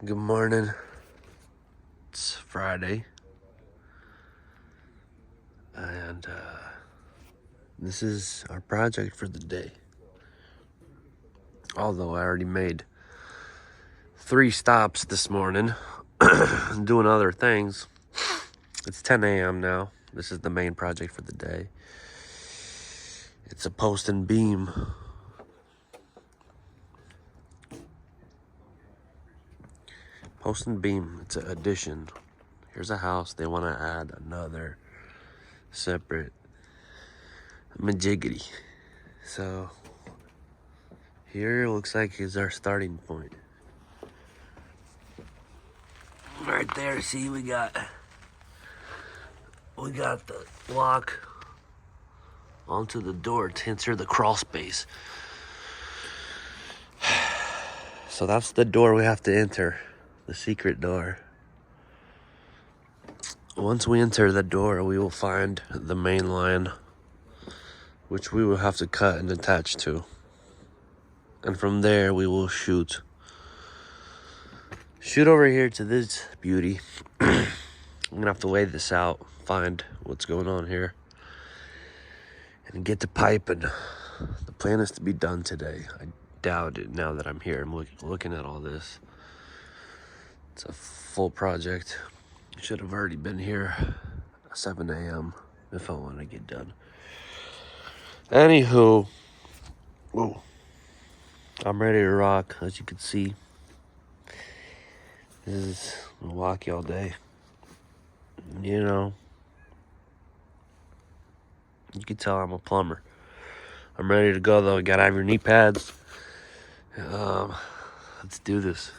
Good morning. It's Friday. And this is our project for the day. Although I already made 3 stops this morning doing other things. It's 10 a.m. now. This is the main project for the day. It's a post and beam. Post and beam, it's an addition. Here's a house, they want to add another separate majiggity. So here looks like is our starting point. Right there, see, we got the lock onto the door to enter the crawl space. So that's the door we have to enter, the secret door. Once we enter the door, we will find the main line, which we will have to cut and attach to. And from there, we will shoot over here to this beauty. I'm gonna have to lay this out, find what's going on here, and get the pipe. And the plan is to be done today. I doubt it now that I'm here. I'm looking at all this. It's a full project. Should have already been here at 7 a.m. if I want to get done. Anywho, whoa, I'm ready to rock, as you can see. This is Milwaukee all day. You know, you can tell I'm a plumber. I'm ready to go though. You gotta have your knee pads. Let's do this.